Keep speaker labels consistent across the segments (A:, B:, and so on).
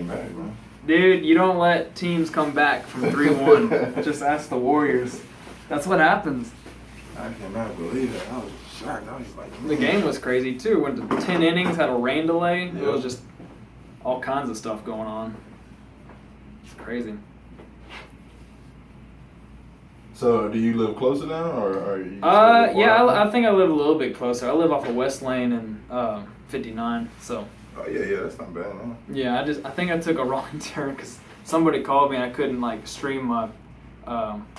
A: back, man.
B: Dude, you don't let teams come back from 3-1. Just ask the Warriors. That's what happens.
A: I cannot believe it. I was shocked. I was like, man.
B: The game was crazy too. Went to 10 innings, had a rain delay.
A: Yep.
B: It was just all kinds of stuff going on. It's crazy.
A: So, do you live closer now, or are you?
B: Yeah, I think I live a little bit closer. I live off of West Lane and 59. So.
A: Oh yeah, that's not bad, man.
B: Yeah, I think I took a wrong turn because somebody called me and I couldn't like stream my.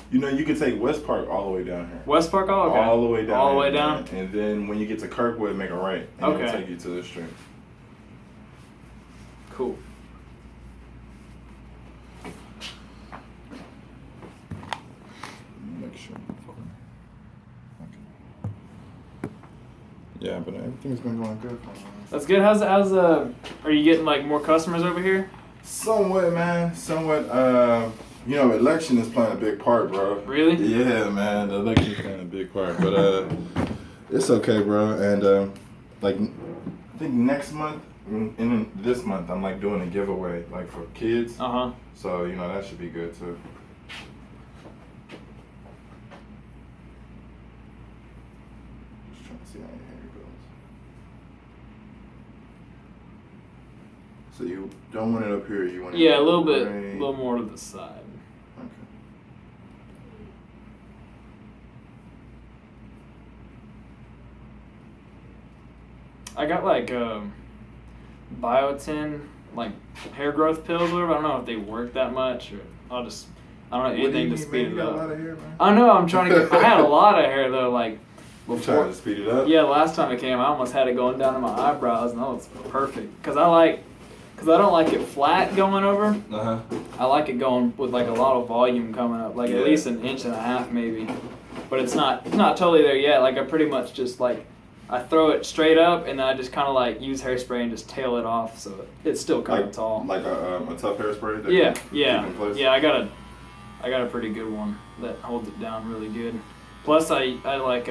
A: You know, you can take West Park all the way down here.
B: West Park, oh, okay.
A: All the way down.
B: All the way down.
A: And then when you get to Kirkwood, make a right, and it'll take you to the street.
B: Cool.
A: Make sure. Okay. Yeah, but everything's been going good for me.
B: That's good. How's are you getting like more customers over here?
A: Somewhat, man. Somewhat. You know, election is playing a big part, bro.
B: Really?
A: Yeah, man. The election is playing a big part, but it's okay, bro. And like, I think next month, in this month, I'm like doing a giveaway, like for kids. So you know that should be good too. Just trying to see how your hair goes. So you don't want it up here. You want it
B: a little bit,
A: right.
B: a little more to the side.
A: Okay.
B: I got like biotin, like hair growth pills or whatever. I don't know if they work that much, or I don't know anything to speed it
A: you got
B: up.
A: a lot of hair, man?
B: I know. I'm trying to get. I had a lot of hair though, like
A: I'm trying to speed it up.
B: Yeah, last time it came, I almost had it going down to my eyebrows, and that was perfect. Cause I don't like it flat going over. I like it going with like a lot of volume coming up, like at least 1.5 inches maybe. But it's not totally there yet. Like I pretty much just like I throw it straight up, and then I just kind of like use hairspray and just tail it off, so it's still kind of tall.
A: Like a tough hairspray. That
B: Yeah.
A: keep in place?
B: Yeah. I got a pretty good one that holds it down really good. Plus, I like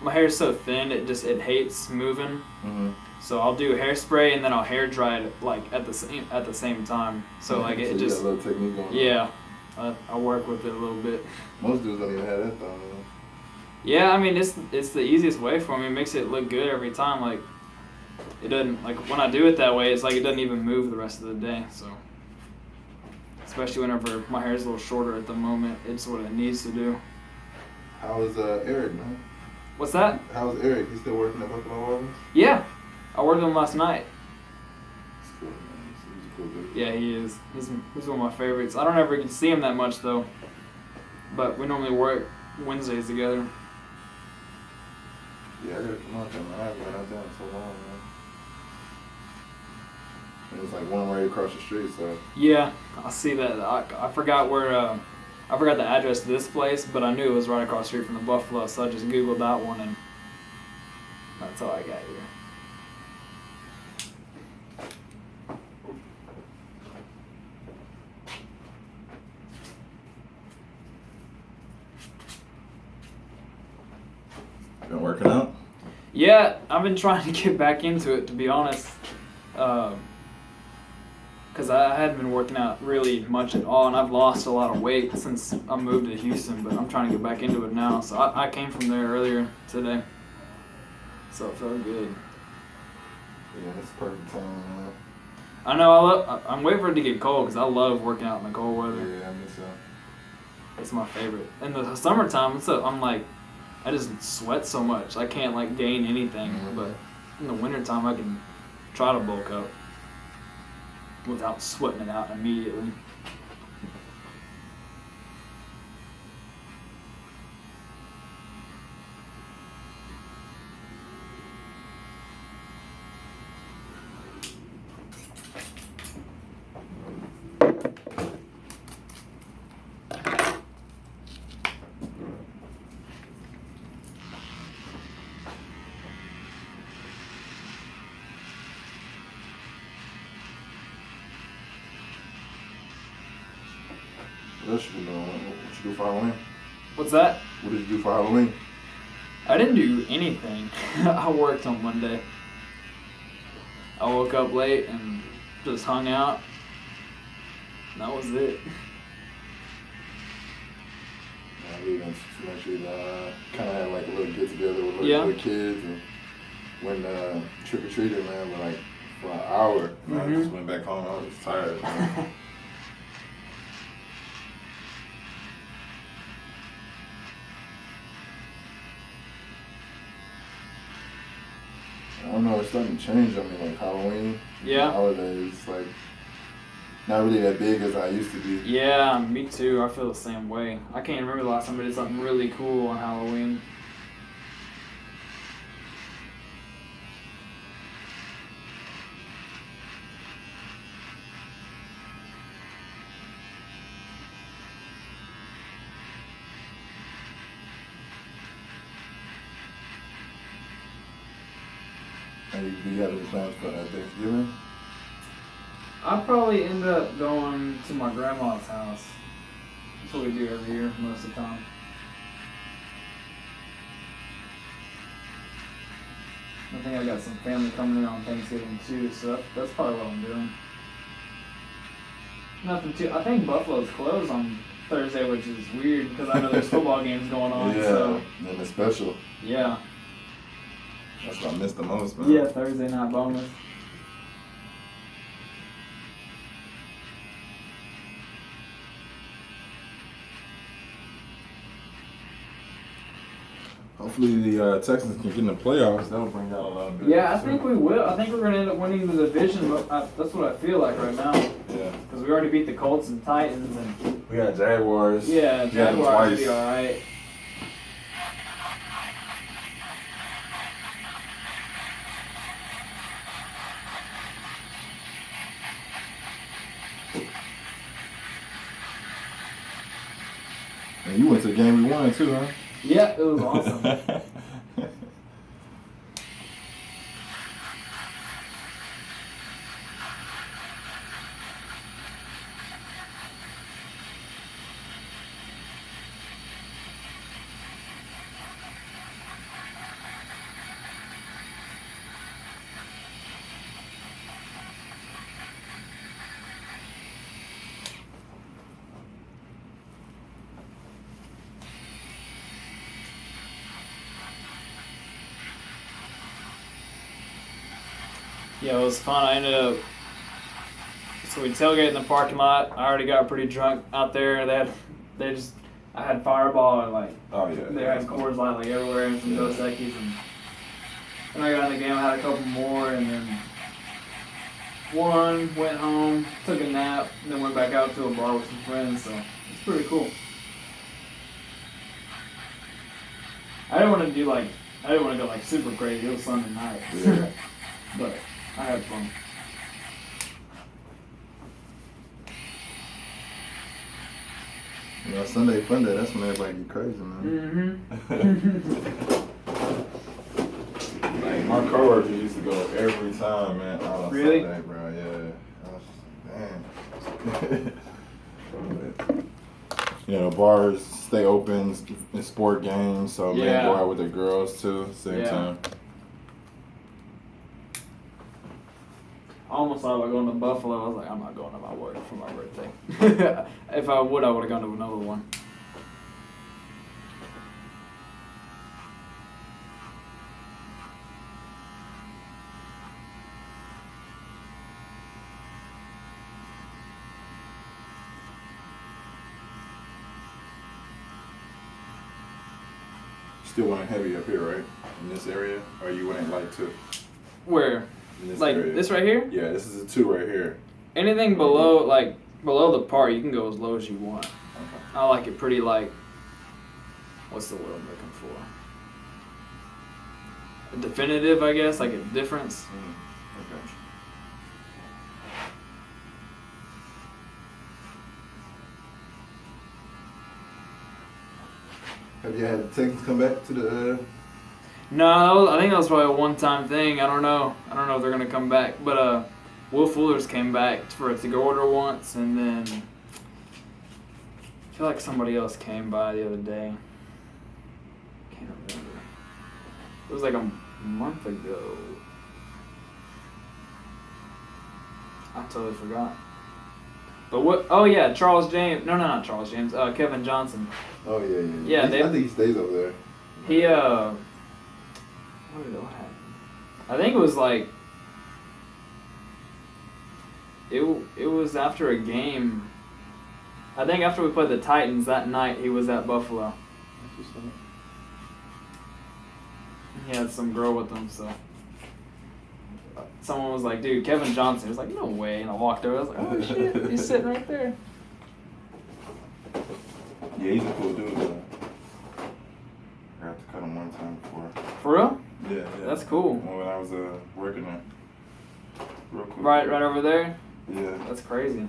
B: my hair's so thin it hates moving.
A: Mm-hmm.
B: So I'll do hairspray and then I'll hair dry it like at the same time. So like it
A: so
B: just
A: you got a little technique on
B: yeah. I work with it a little bit.
A: Most dudes don't even have that though.
B: Yeah, I mean it's the easiest way for me. It makes it look good every time. Like it doesn't like when I do it that way. It's like it doesn't even move the rest of the day. So especially whenever my hair is a little shorter at the moment, it's what it needs to do.
A: How is Eric, man?
B: What's that?
A: How's Eric? He's still working at Buffalo Wild Wings?
B: Yeah, I worked with him last night.
A: That's cool, man. He's a cool dude.
B: Yeah, he is. He's one of my favorites. I don't ever get to see him that much though, but we normally work Wednesdays together.
A: Yeah, I gotta come out there, man. I haven't been out there in so long, man. And it's like one right across the street, so.
B: Yeah, I see that. I forgot where. I forgot the address to this place, but I knew it was right across the street from the Buffalo, so I just Googled that one, and that's how I got here.
A: Been working out?
B: Yeah, I've been trying to get back into it, to be honest. Because I hadn't been working out really much at all, and I've lost a lot of weight since I moved to Houston, but I'm trying to get back into it now. So I came from there earlier today, so it felt good.
A: Yeah, that's perfect time, man.
B: I know, I'm waiting for it to get cold because I love working out in the cold weather.
A: Yeah, I miss that.
B: It's my favorite. In the summertime, I'm like, I just sweat so much. I can't like gain anything, but in the wintertime I can try to bulk up without sweating it out immediately.
A: What else you been doing? What you do for Halloween?
B: What's that?
A: What did you do for Halloween?
B: I didn't do anything. I worked on Monday. I woke up late and just hung out. That was it.
A: We went to actually kind of had like a little get together with little kids and went trick or treating, man, but like for an hour. And I just went back home. I was tired. Man. I don't know, it's starting to change on me, like Halloween.
B: Yeah.
A: Holidays, like, not really that big as I used to be.
B: Yeah, me too. I feel the same way. I can't remember the last time I did something really cool on Halloween.
A: Do you have any plans for Thanksgiving?
B: I'll probably end up going to my grandma's house. That's what we do every year most of the time. I think I got some family coming in on Thanksgiving too, so that's probably what I'm doing. Nothing too. I think Buffalo's closed on Thursday, which is weird because I know there's football games going on.
A: Yeah,
B: so.
A: and it's special.
B: Yeah.
A: That's what I missed the most, man.
B: Yeah, Thursday night bonus.
A: Hopefully the Texans can get in the playoffs. That'll bring out a lot of business.
B: Yeah, I think we will. I think we're going to end up winning the division. That's what I feel like right now.
A: Yeah.
B: Because we already beat the Colts and Titans. And
A: we got Jaguars.
B: Yeah, Jaguars will be all right.
A: And you went to the game we won too, huh?
B: Yeah, it was awesome. Yeah, it was fun. I ended up, so we tailgated in the parking lot. I already got pretty drunk out there. I had Fireball and they had Coors Light like everywhere and some Dos Equis, and I got in the game. I had a couple more and then won, went home, took a nap, and then went back out to a bar with some friends. So it's pretty cool. I didn't want to go like super crazy. It was Sunday night, but I had fun.
A: You know, Sunday fun day, that's when everybody get crazy, man. Like, my coworkers used to go every time, man, out on
B: Really?
A: Sunday, bro, yeah. I was just like, damn. You know, bars stay open in sport games, so men go out with their girls too, same time.
B: I almost thought about going to Buffalo. I was like, I'm not going to my work for my birthday. If I would have gone to another one.
A: Still running heavy up here, right? In this area? Or you running light too?
B: Where?
A: In this
B: like
A: area.
B: This right here?
A: Yeah, this is a 2 right here.
B: Anything below the part, you can go as low as you want.
A: Okay.
B: I like it pretty what's the word I'm looking for? A definitive, I guess, like a difference.
A: Okay. Have you had the Texans come back to the?
B: No, I think that was probably a one-time thing. I don't know if they're gonna come back. But Will Fuller's came back for a to-go order once, and then I feel like somebody else came by the other day. Can't remember. It was like a month ago. I totally forgot. But what? Oh yeah, Charles James. No, not Charles James. Kevin Johnson.
A: Oh yeah.
B: Yeah,
A: I think he stays over there.
B: He what happened? I think it was like it was after a game. I think after we played the Titans that night, he was at Buffalo. He had some girl with him, so someone was like, "Dude, Kevin Johnson." He was like, "No way!" And I walked over. I was like, "Oh shit, he's sitting right there."
A: Yeah, he's a cool dude. Though. I got to cut him one time before.
B: For real?
A: Yeah.
B: That's cool.
A: When I was working there. Real cool.
B: Right over there.
A: Yeah.
B: That's crazy.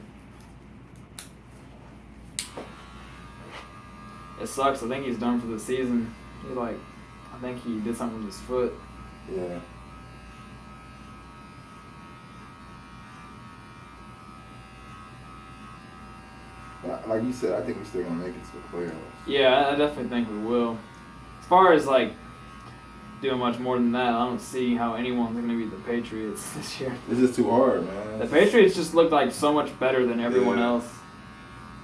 B: It sucks. I think he's done for the season. I think he did something with his foot.
A: Yeah. Like you said, I think we're still gonna make it to the playoffs.
B: Yeah, I definitely think we will. As far as doing much more than that, I don't see how anyone's gonna beat the Patriots this year.
A: It's just too hard, man.
B: The Patriots just look like so much better than everyone else.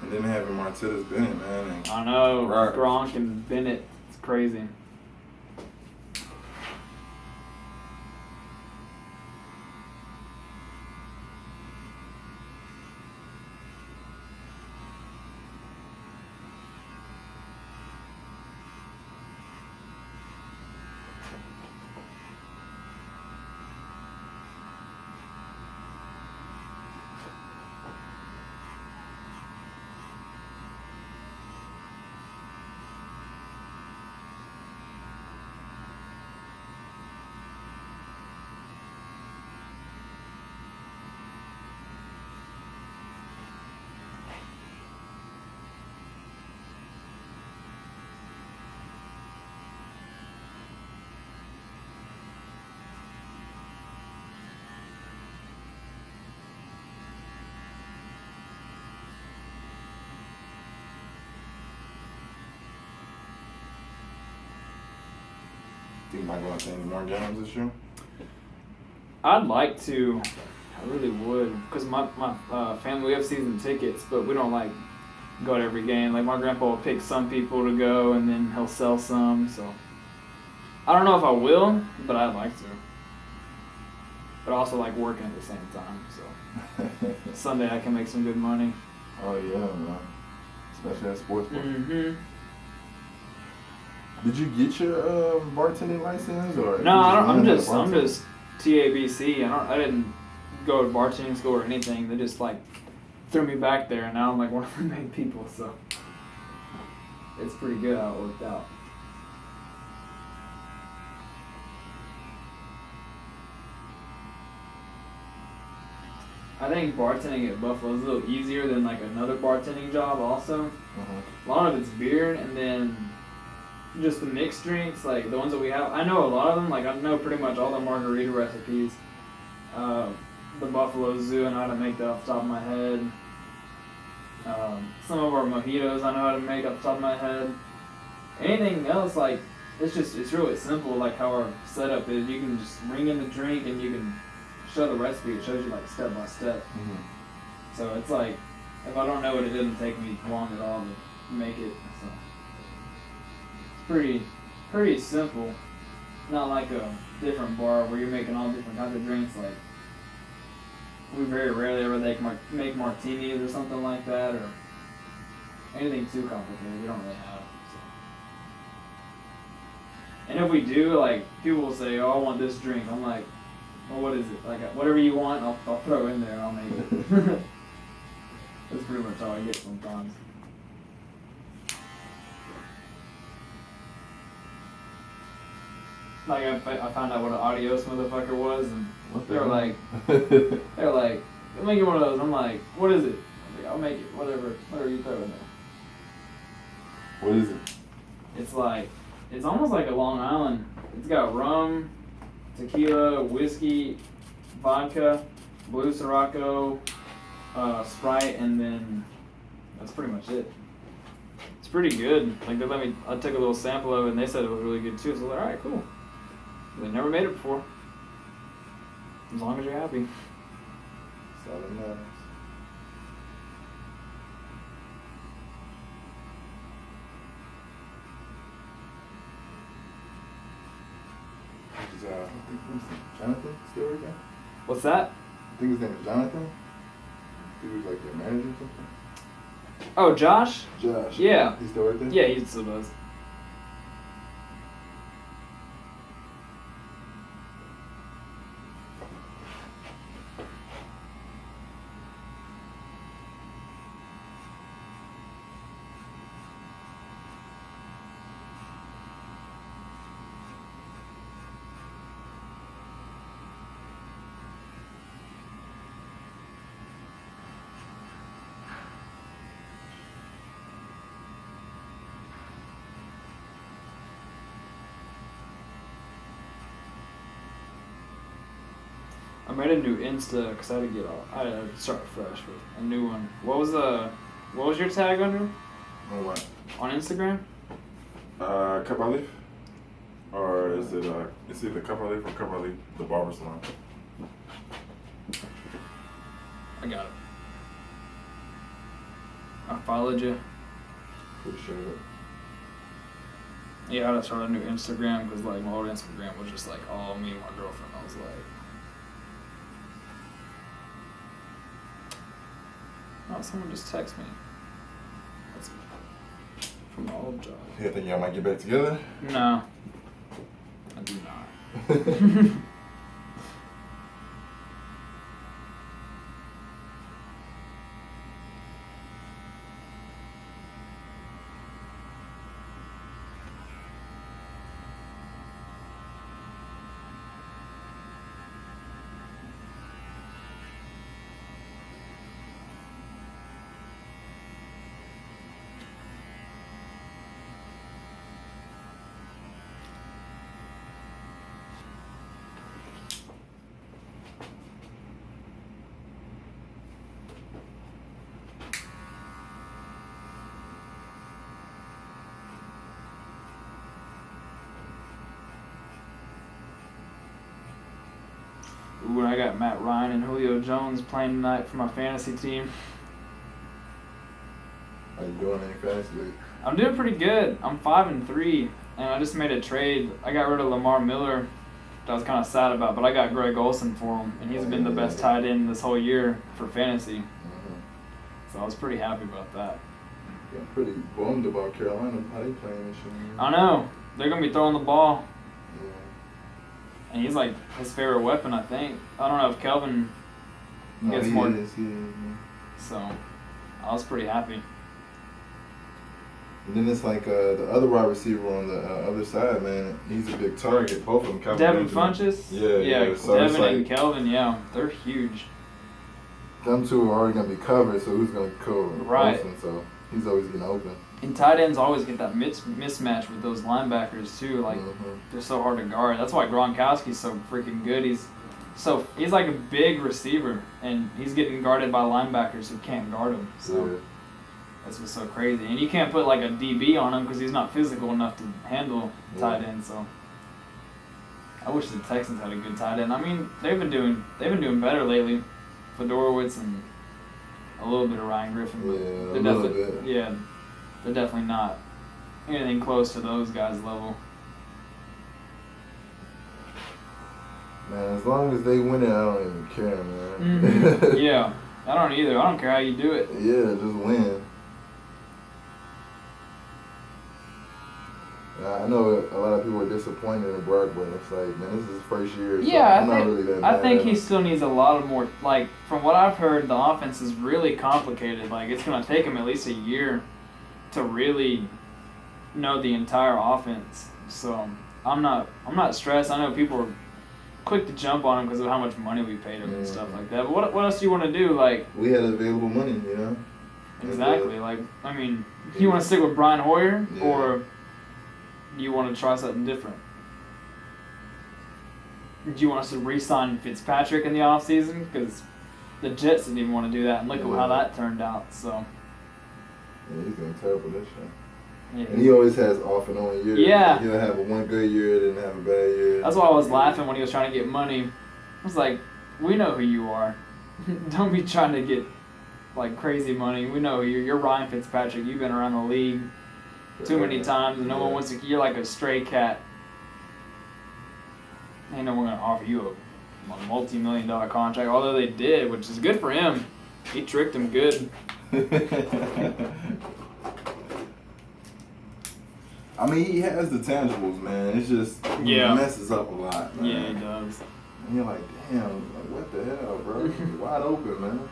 A: And then having Martellus Bennett, man.
B: I know, Gronk and Bennett. It's crazy.
A: Think about going to any more games this year?
B: I'd like to. I really would, because my family, we have season tickets, but we don't go to every game. Like my grandpa will pick some people to go, and then he'll sell some. So I don't know if I will, but I'd like to. But I also like working at the same time, so Sunday I can make some good money.
A: Oh yeah, man. Especially at sports bar.
B: Mm-hmm.
A: Did you get your bartending license or?
B: No, I'm just TABC. I didn't go to bartending school or anything. They just threw me back there, and now I'm one of the main people. So it's pretty good how it worked out. I think bartending at Buffalo is a little easier than another bartending job. Also, a lot of it's beer, and then just the mixed drinks, the ones that we have. I know a lot of them. I know pretty much all the margarita recipes. The Buffalo Zoo, I know how to make that off the top of my head. Some of our mojitos I know how to make off the top of my head. Anything else, it's really simple. How our setup is, you can just bring in the drink and you can show the recipe. It shows you step by step. Mm-hmm. So it's if I don't know it, it doesn't take me long at all to make it. So it's pretty simple. Not like a different bar where you're making all different kinds of drinks. We very rarely ever make martinis or something like that, or anything too complicated. We don't really have. So. And if we do, people will say, "Oh, I want this drink." I'm like, "Well, what is it? Whatever you want, I'll throw in there and I'll make it." That's pretty much all I get sometimes. I found out what an adios motherfucker was, and they were like, "Let me get one of those." I'm like, "What is it?" I'm like, "I'll make it, whatever you throw in there."
A: What is it?
B: It's almost like a Long Island. It's got rum, tequila, whiskey, vodka, blue Sirocco, Sprite, and then that's pretty much it. It's pretty good. I took a little sample of it, and they said it was really good too. So I was like, all right, cool. They never made it before. As long as you're happy.
A: That's all that matters. is I think what's his name? Jonathan still right there?
B: What's that?
A: I think his name is Jonathan. I think he was like their manager or something.
B: Oh, Josh?
A: Josh.
B: Yeah.
A: He's still right there?
B: Yeah, he still does. I made a new Insta because I had to I had to start fresh with a new one. What was your tag under?
A: On what?
B: On Instagram?
A: Cut by Lief? Or is it it's either Cut by Lief or Cut by Lief the barber salon.
B: I got it. I followed you.
A: Pretty sure.
B: Yeah, I had to start a new Instagram because like my old Instagram was just like all me and my girlfriend. I was like, oh, someone just texted me. That's from my old job.
A: You think y'all might get back together?
B: No, I do not. Ooh, and I got Matt Ryan and Julio Jones playing tonight for my fantasy team.
A: How you doing in your fantasy league?
B: I'm doing pretty good. I'm 5-3, and I just made a trade. I got rid of Lamar Miller, that I was kind of sad about, but I got Greg Olsen for him, and he's been the best tight end this whole year for fantasy. So I was pretty happy about that.
A: Yeah, I'm pretty bummed about Carolina. How they playing this year?
B: I know. They're going to be throwing the ball.
A: Yeah.
B: And he's like his favorite weapon, I think. I don't know if Kelvin gets more.
A: He is.
B: So I was pretty happy.
A: And then it's like the other wide receiver on the other side, man. He's a big target. Both of them. Calvin
B: Devin
A: Benjamin.
B: Funchess?
A: Yeah. So
B: Devin
A: like,
B: and Kelvin, yeah. They're huge.
A: them two are already going to be covered, so who's going to cover
B: Right.
A: Olsen? So he's always getting open.
B: And tight ends always get that mismatch with those linebackers, too. Like, they're so hard to guard. That's why Gronkowski's so freaking good. He's like a big receiver, and he's getting guarded by linebackers who can't guard him. So.
A: Yeah.
B: That's what's so crazy. And you can't put like a DB on him because he's not physical enough to handle tight end. So I wish the Texans had a good tight end. I mean, they've been doing better lately. Fedorowicz and a little bit of Ryan Griffin. But they're definitely not anything close to those guys' level.
A: Man, as long as they win it, I don't even care, man.
B: Mm-hmm. Yeah, I don't either. I don't care how you do it.
A: Yeah, just win. I know a lot of people are disappointed in Brock, but it's like, man, this is his first year. So
B: Yeah,
A: I'm not really that mad
B: I think
A: at
B: he
A: him.
B: still needs a lot of more. Like from what I've heard, the offense is really complicated. Like it's gonna take him at least a year to really know the entire offense. So I'm not stressed. I know people are quick to jump on him because of how much money we paid him and stuff like that. But what else do you want to do? Like
A: we had available money, you know.
B: Exactly. Like I mean, you want to stick with Brian Hoyer or do you want to try something different? Do you want us to re-sign Fitzpatrick in the offseason? Because the Jets didn't even want to do that, and look at how that turned out. So.
A: Yeah, he's doing terrible this year.
B: Yeah.
A: And he always has off and on years.
B: Yeah.
A: He'll have one good year, then have a bad year.
B: That's why I was laughing when he was trying to get money. I was like, we know who you are. Don't be trying to get like crazy money. We know who you're Ryan Fitzpatrick. You've been around the league too many times, and no one wants to. You're like a stray cat. They know we're gonna offer you a multi-million-dollar contract. Although they did, which is good for him. He tricked him good.
A: I mean, he has the tangibles, man. It's just he messes up a lot, man.
B: Yeah, he does.
A: And you're like, damn, like, what the hell, bro? Wide open, man.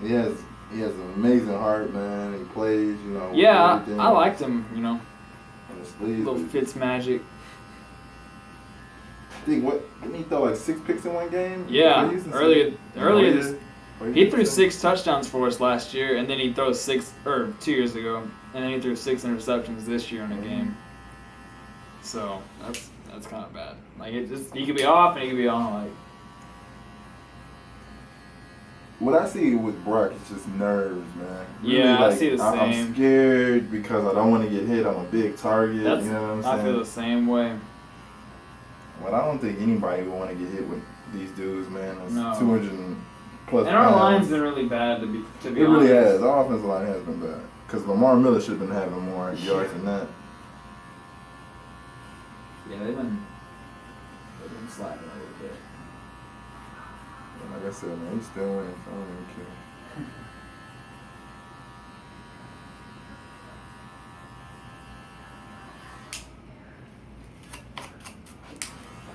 A: He has an amazing heart, man. He plays, you know.
B: Yeah, I liked him, you know.
A: Little
B: Fitz magic.
A: Didn't he throw like 6 picks in one game?
B: Yeah, earlier he threw 6 touchdowns for us last year, and then he throws 2 years ago, and then he threw 6 interceptions this year in a game. So that's kind of bad. Like he could be off and he could be on. Like
A: what I see with Brock is just nerves, man. Really,
B: yeah,
A: like,
B: I see the same.
A: I'm scared because I don't want to get hit. I'm a big target. You know what I'm saying?
B: I feel the same way.
A: Well, I don't think anybody would want to get hit with these dudes, man. It's
B: No.
A: 200 plus.
B: And our line's been really bad to be
A: It
B: honest.
A: really has. Our offensive line has been bad. Because Lamar Miller should have been having more yards than that.
B: Yeah, they've been slacking a little bit.
A: And like I said, man, he's still winning, so I don't even care.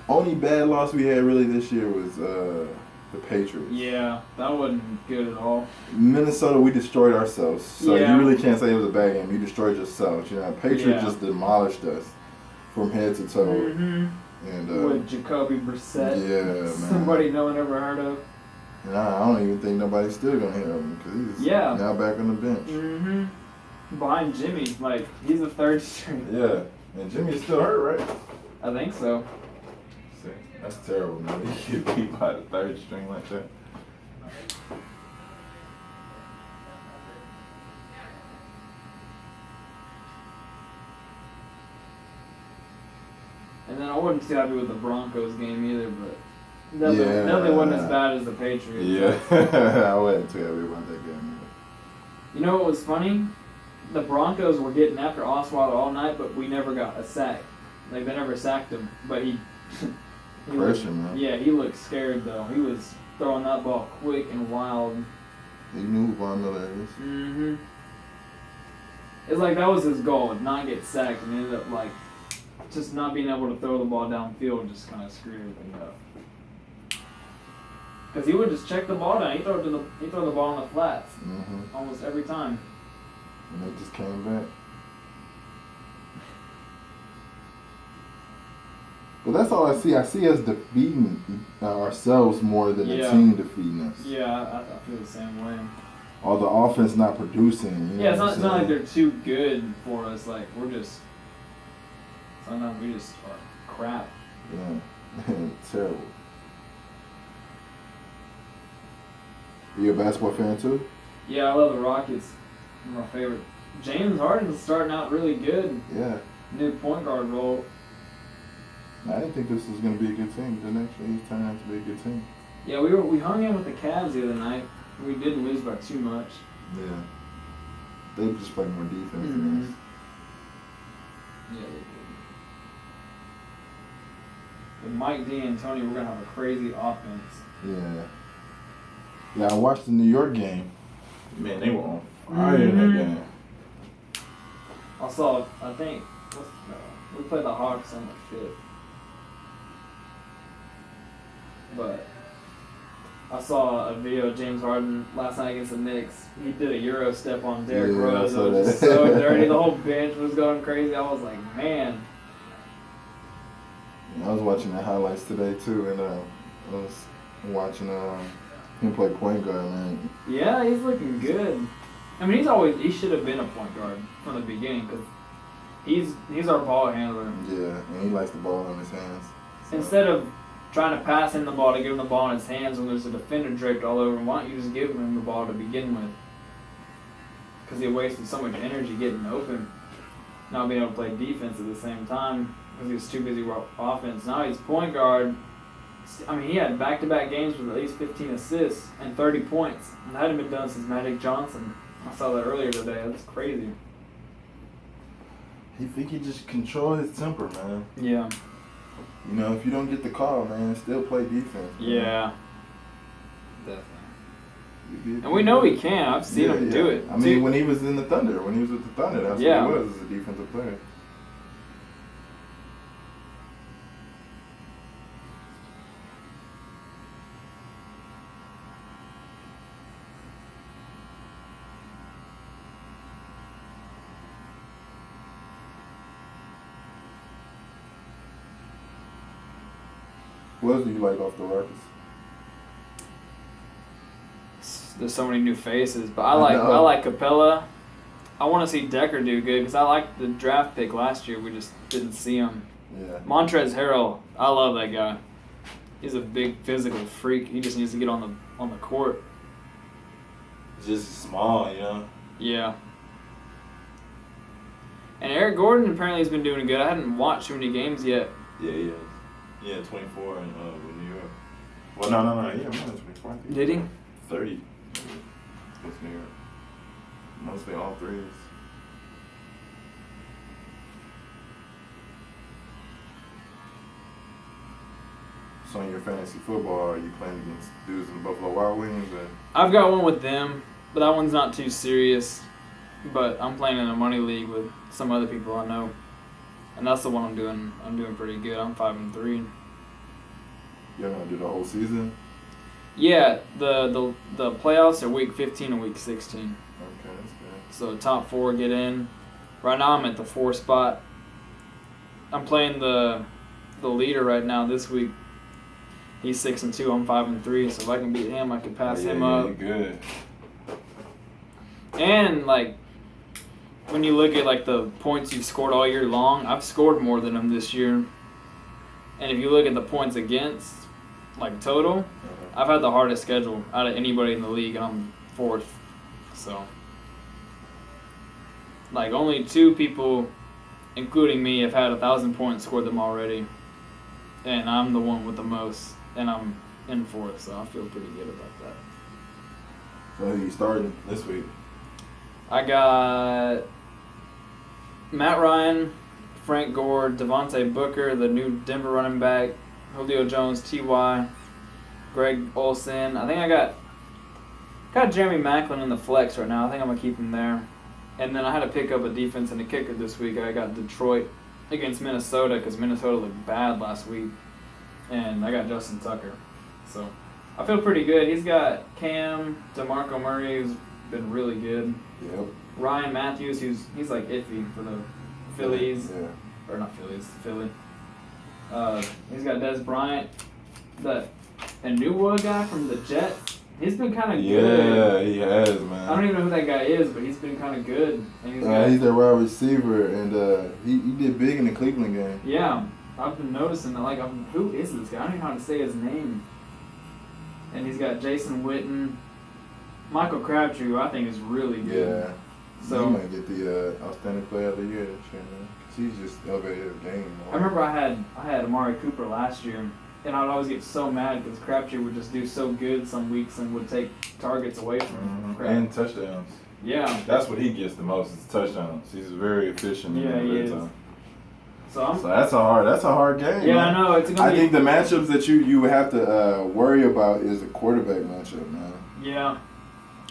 A: Only bad loss we had really this year was the Patriots.
B: Yeah, that wasn't good at all.
A: Minnesota, we destroyed ourselves. So
B: Yeah.
A: you really can't say it was a bad game. You destroyed yourself. You know, Patriots just demolished us from head to toe.
B: Mm-hmm.
A: And
B: with Jacoby Brissett.
A: Yeah, man.
B: Somebody no one ever heard of.
A: And I don't even think nobody's still gonna hear him because he's now back on the bench.
B: Mm-hmm. Behind Jimmy, like he's a third string.
A: Yeah, and Jimmy's still hurt, right?
B: I think so.
A: See, that's terrible, man. You get beat by the third string like that.
B: And then I wasn't too happy with the Broncos game either, but definitely wasn't as bad as the Patriots.
A: Yeah, I wasn't too happy about that game either.
B: You know what was funny? The Broncos were getting after Osweiler all night, but we never got a sack. Like, they never sacked him, but he
A: Pressure, man.
B: Yeah, he looked scared, though. He was throwing that ball quick and wild.
A: He knew who Von Miller is.
B: Mm-hmm. It's like that was his goal, not get sacked, and ended up, like, just not being able to throw the ball downfield just kind of screwed everything up. Because he would just check the ball down. He'd throw the ball on the flats almost every time.
A: And they just came back. But that's all I see. I see us defeating ourselves more than the team defeating us.
B: Yeah, I feel the same way.
A: Or the offense not producing. You know
B: it's not like they're too good for us. Like, we're just... Sometimes we just are crap.
A: Yeah, terrible. You a basketball fan too?
B: Yeah, I love the Rockets. They're my favorite. James Harden's starting out really good.
A: Yeah.
B: New point guard role.
A: I didn't think this was going to be a good team. Then actually, he's turned out to be a good team.
B: Yeah, we hung in with the Cavs the other night. We didn't lose by too much.
A: Yeah. They just played more defense than us.
B: Yeah, they did. With Mike D and Tony, we're going to have a crazy offense.
A: Yeah. Yeah, I watched the New York game. Man, they were on fire in that game.
B: I think, we played the Hawks on the 5th. But I saw a video of James Harden last night against the Knicks. He did a Euro step on Derrick Rose. It was just so dirty. The whole bench was going crazy. I was like, man.
A: I was watching the highlights today too, and I was watching him play point guard, man.
B: Yeah, he's looking good. I mean, he should have been a point guard from the beginning because he's our ball handler.
A: Yeah, and he likes the ball in his hands. So.
B: Instead of trying to pass him the ball to give him the ball in his hands when there's a defender draped all over him, why don't you just give him the ball to begin with? Because he wasted so much energy getting open, not being able to play defense at the same time because he was too busy with offense. Now he's point guard. I mean, he had back-to-back games with at least 15 assists and 30 points. And that hadn't been done since Magic Johnson. I saw that earlier today. That's
A: He think he just control his temper, man.
B: Yeah.
A: You know, if you don't get the call, man, still play defense. Man.
B: Yeah. Definitely. And we know he can. I've seen him do it.
A: I mean, when he was in the Thunder, when he was with the Thunder, that's what he was as a defensive player. What else do you like off the Rockets?
B: There's so many new faces, but I like Capella. I want to see Decker do good because I liked the draft pick last year. We just didn't see him.
A: Yeah.
B: Montrezl Harrell, I love that guy. He's a big physical freak. He just needs to get on the court.
A: He's just small, you know.
B: Yeah. And Eric Gordon apparently has been doing good. I hadn't watched too many games yet.
A: Yeah, he is. Yeah, 24 in New York. Well, no. Yeah, more than 24.
B: Did he?
A: 30. It's New York. Mostly all threes. So in your fantasy football, are you playing against dudes in Buffalo Wild Wings? Or?
B: I've got one with them, but that one's not too serious. But I'm playing in a money league with some other people I know. And that's the one I'm doing. I'm doing pretty good. I'm 5-3.
A: You're gonna do the whole season?
B: Yeah, the playoffs are week 15 and week 16.
A: Okay, that's good.
B: So top 4 get in. Right now I'm at the 4 spot. I'm playing the leader right now this week. He's 6-2. I'm 5-3. So if I can beat him, I can pass him up.
A: You're good.
B: And like, when you look at like the points you've scored all year long, I've scored more than him this year. And if you look at the points against, like total, I've had the hardest schedule out of anybody in the league, and I'm 4th. So, like, only 2 people, including me, have had 1,000 points, scored them already. And I'm the one with the most, and I'm in 4th, so I feel pretty good about that.
A: So who you starting this week?
B: I got Matt Ryan, Frank Gore, Devontae Booker, the new Denver running back, Julio Jones, T.Y., Greg Olsen. I think I got Jeremy Maclin in the flex right now. I think I'm going to keep him there. And then I had to pick up a defense and a kicker this week. I got Detroit against Minnesota because Minnesota looked bad last week. And I got Justin Tucker. So I feel pretty good. He's got Cam, DeMarco Murray, who's been really good.
A: Yep.
B: Ryan Matthews, he's like iffy for the Phillies.
A: Yeah.
B: Or not Phillies, Philly. He's got Des Bryant, that Anuwa guy from the Jets. He's been kind of good.
A: Yeah, he has, man.
B: I don't even know who that guy is, but he's been kind of good. And
A: he's their wide receiver, and he did big in the Cleveland game.
B: Yeah, I've been noticing that. Like, who is this guy? I don't even know how to say his name. And he's got Jason Witten, Michael Crabtree, who I think is really good.
A: Yeah.
B: So
A: he might get the outstanding player of the year this year, man. He's just elevated the game. Man.
B: I remember I had Amari Cooper last year, and I'd always get so mad because Crabtree would just do so good some weeks and would take targets away from him.
A: And touchdowns.
B: Yeah.
A: That's what he gets the most is touchdowns. He's very efficient in the red zone.
B: So
A: that's a hard game.
B: Yeah,
A: man.
B: I know. I
A: think the matchups that you have to worry about is the quarterback matchup, man.
B: Yeah.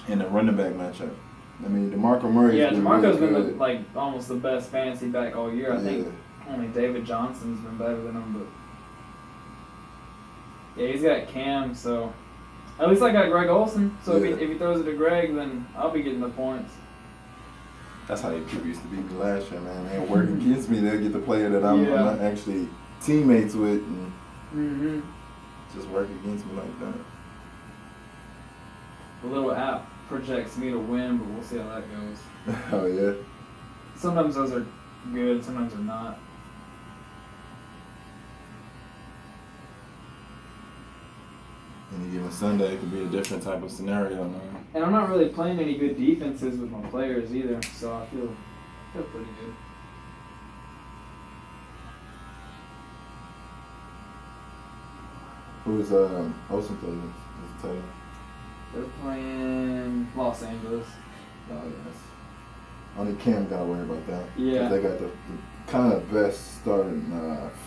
A: And the running back matchup. I mean, DeMarco Murray.
B: Yeah, DeMarco's been like almost the best fantasy back all year. I think only David Johnson's been better than him, but yeah, he's got Cam. So at least I got Greg Olsen. So if he throws it to Greg, then I'll be getting the points.
A: That's how people used to beat me last year, man. They work against me. They'll get the player that I'm not actually teammates with, and just work against me like that.
B: The little app projects me to win, but we'll see how that goes.
A: Oh, yeah?
B: Sometimes those are good, sometimes they're not.
A: Any given Sunday, it could be a different type of scenario, man.
B: And I'm not really playing any good defenses with my players either, so I feel pretty good.
A: Who's Olsen playing? Who's the tight end?
B: They're playing Los Angeles.
A: Oh, yes. Only Cam got to worry about that.
B: Yeah.
A: They got the kind of best starting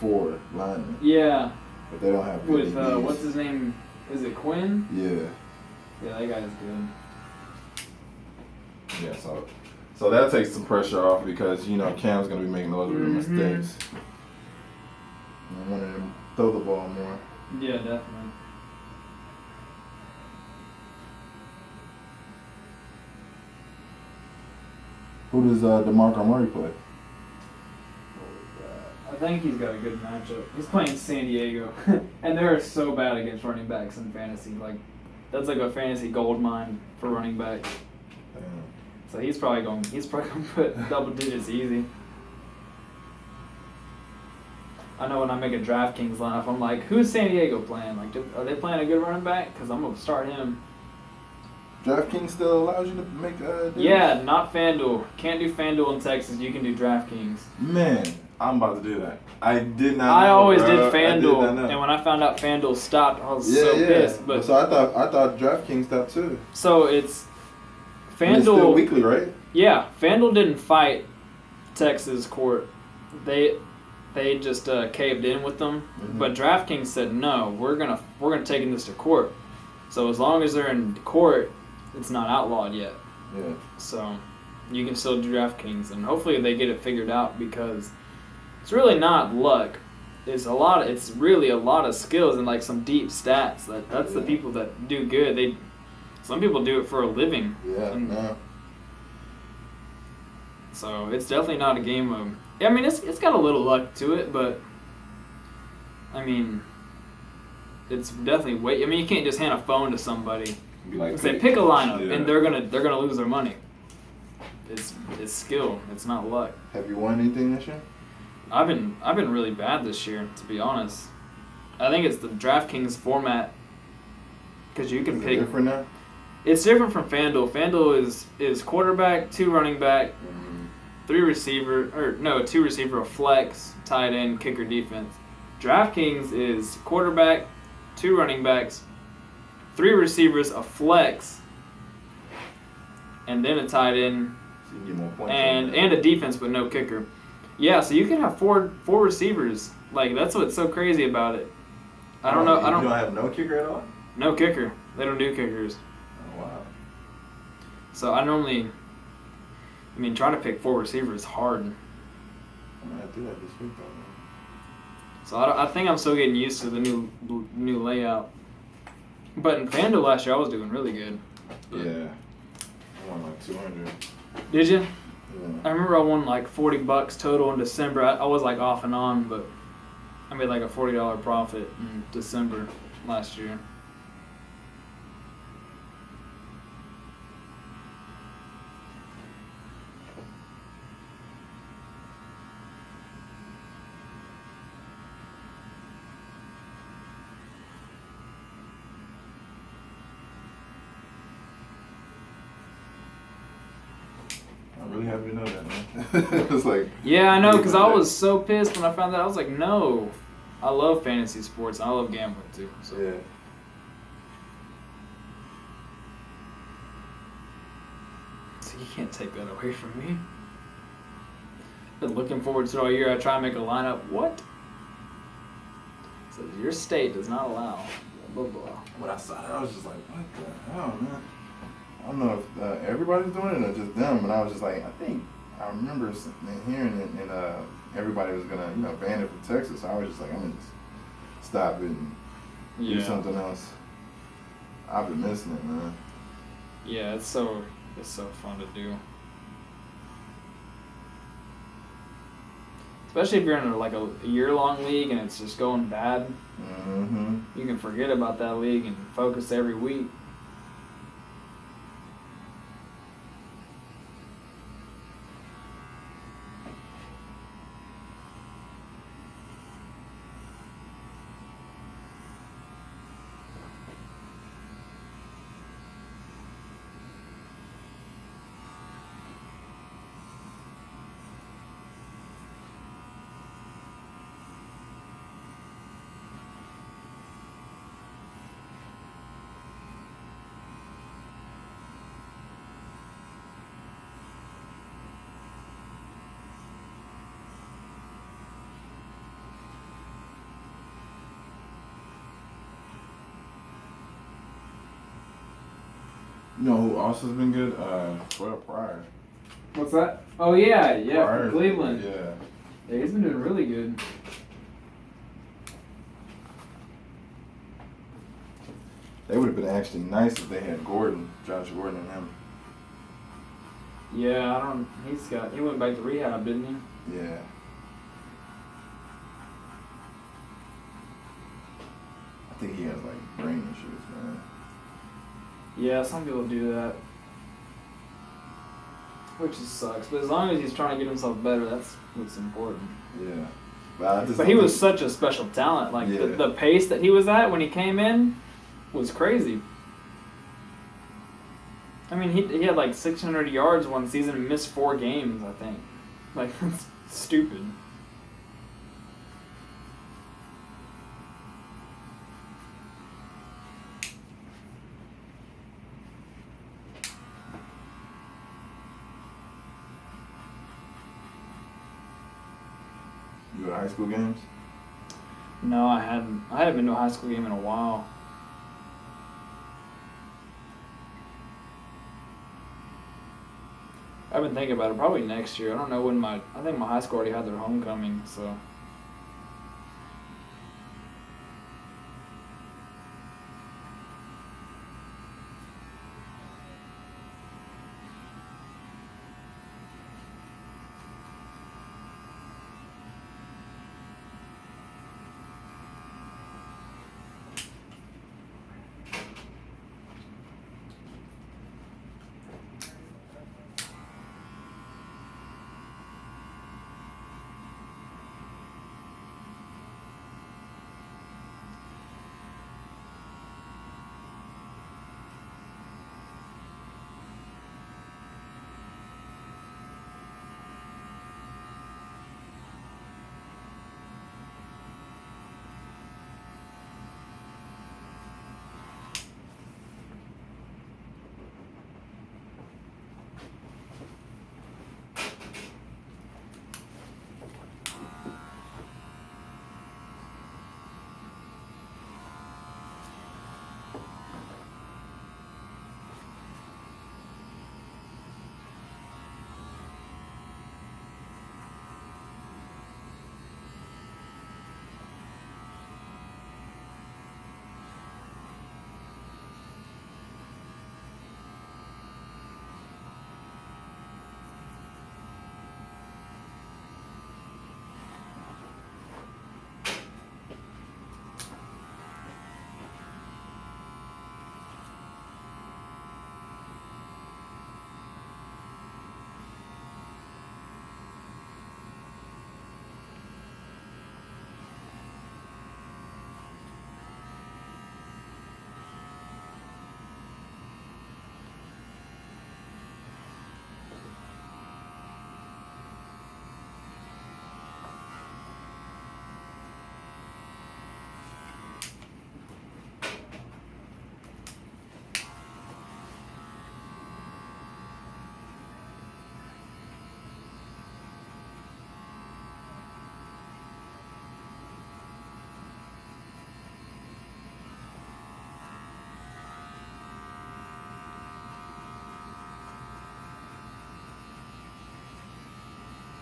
A: 4 linemen.
B: Yeah.
A: But they don't have good
B: with
A: DBs.
B: what's his name? Is it Quinn?
A: Yeah.
B: Yeah, that guy's good.
A: Yeah, so that takes some pressure off because Cam's gonna be making a lot of mistakes. I wanted him to throw the ball more.
B: Yeah, definitely.
A: Who does DeMarco Murray play?
B: I think he's got a good matchup. He's playing San Diego, and they're so bad against running backs in fantasy. Like, that's like a fantasy gold mine for running backs.
A: Damn.
B: So he's probably going to put double digits easy. I know when I make a DraftKings lineup, I'm like, who's San Diego playing? Like, are they playing a good running back? Because I'm gonna start him.
A: DraftKings still allows you to make
B: Yeah, not FanDuel. Can't do FanDuel in Texas. You can do DraftKings.
A: Man, I'm about to do that. I did not.
B: I always
A: bro.
B: did FanDuel,
A: I did not know.
B: and when I found out FanDuel stopped, I was so pissed. But
A: so I thought DraftKings stopped too.
B: So it's FanDuel.
A: It's still weekly, right?
B: Yeah, FanDuel didn't fight Texas court. They just caved in with them. Mm-hmm. But DraftKings said no. We're gonna take this to court. So as long as they're in court, it's not outlawed yet.
A: Yeah.
B: So you can still do DraftKings, and hopefully they get it figured out because it's really not luck. It's really a lot of skills and like some deep stats. That's the people that do good. Some people do it for a living.
A: Yeah.
B: So it's definitely not a game of. I mean, it's got a little luck to it, but I mean, it's definitely I mean, you can't just hand a phone to somebody and say pick a lineup, and they're gonna lose their money. It's skill. It's not luck.
A: Have you won anything this year?
B: I've been really bad this year, to be honest. I think it's the DraftKings format because you can pick.
A: Different now?
B: It's different from FanDuel. FanDuel is quarterback, 2 running back, 2 receiver, a flex, tight end, kicker, defense. DraftKings is quarterback, 2 running backs, 3 receivers, a flex, and then a tight end,
A: So you get more points
B: and a defense but no kicker. Yeah, so you can have four receivers. Like, that's what's so crazy about it. I don't know.
A: You don't have no kicker at all?
B: No kicker. They don't do kickers.
A: Oh, wow.
B: So trying to pick 4 receivers is hard.
A: I'm going to do that this week, though.
B: So I think I'm still getting used to the new layout. But in FanDuel last year, I was doing really good.
A: Yeah. I won like 200.
B: Did you?
A: Yeah.
B: I remember I won like $40 total in December. I was like off and on, but I made like a $40 profit in December last year.
A: I'm really happy to know that, man. It was like...
B: Yeah, I know, because I was so pissed when I found that. I was like, no. I love fantasy sports. I love gambling, too. So.
A: Yeah.
B: So you can't take that away from me. Been looking forward to it all year. I try to make a lineup. What? It says your state does not allow. Blah, blah, blah.
A: When I saw it, I was just like, what the hell, man? I don't know if everybody's doing it or just them, but I was just like, I remember hearing it, and everybody was going to, ban it from Texas. So I was just like, I'm going to just stop it and do something else. I've been missing it, man.
B: Yeah, it's so fun to do. Especially if you're in a year-long league and it's just going bad.
A: Mm-hmm.
B: You can forget about that league and focus every week.
A: You know who also has been good? Well, Pryor.
B: What's that? Oh yeah,
A: Pryor,
B: from Cleveland.
A: Yeah,
B: He's been doing really good.
A: they would have been actually nice if they had Josh Gordon, and him.
B: Yeah, he went back to rehab, didn't he?
A: Yeah. I think he has like brain issues, man.
B: Yeah, some people do that. Which just sucks. But as long as he's trying to get himself better, that's what's important.
A: Yeah.
B: But he was such a special talent. Like the pace that he was at when he came in was crazy. I mean, he had like 600 yards one season and missed 4 games, I think. Like, that's stupid.
A: You go to high school games?
B: No, I hadn't. I hadn't been to a high school game in a while. I've been thinking about it. Probably next year. I don't know when I think my high school already had their homecoming, so.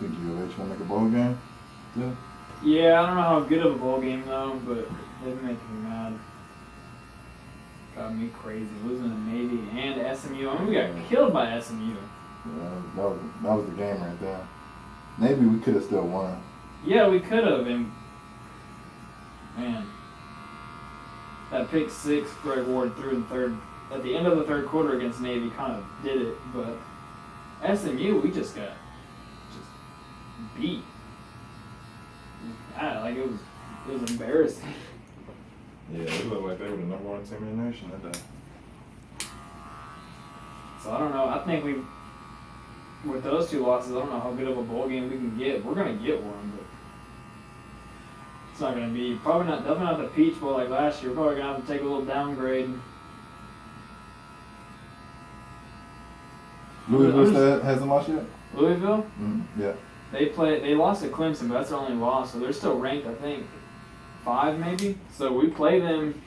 A: Think U of H will make a bowl game? Yeah.
B: Yeah, I don't know how good of a bowl game though, but they're making me mad. Got me crazy losing to Navy and SMU. I mean, we got killed by SMU.
A: Yeah, that was the game right there. Maybe we could have still won.
B: Yeah, we could have. And man, that pick 6 Greg Ward threw in at the end of the third quarter against Navy kind of did it. But SMU, we just got beat. It was embarrassing.
A: Yeah, it looked like they were the #1 team in the nation that day.
B: So I don't know. I think with those 2 losses, I don't know how good of a bowl game we can get. We're gonna get one, but it's not gonna be definitely not the Peach Bowl like last year. We're probably gonna have to take a little downgrade.
A: Louisville hasn't lost yet?
B: Louisville?
A: Yeah.
B: They lost to Clemson, but that's their only loss, so they're still ranked, I think, 5 maybe. So we play them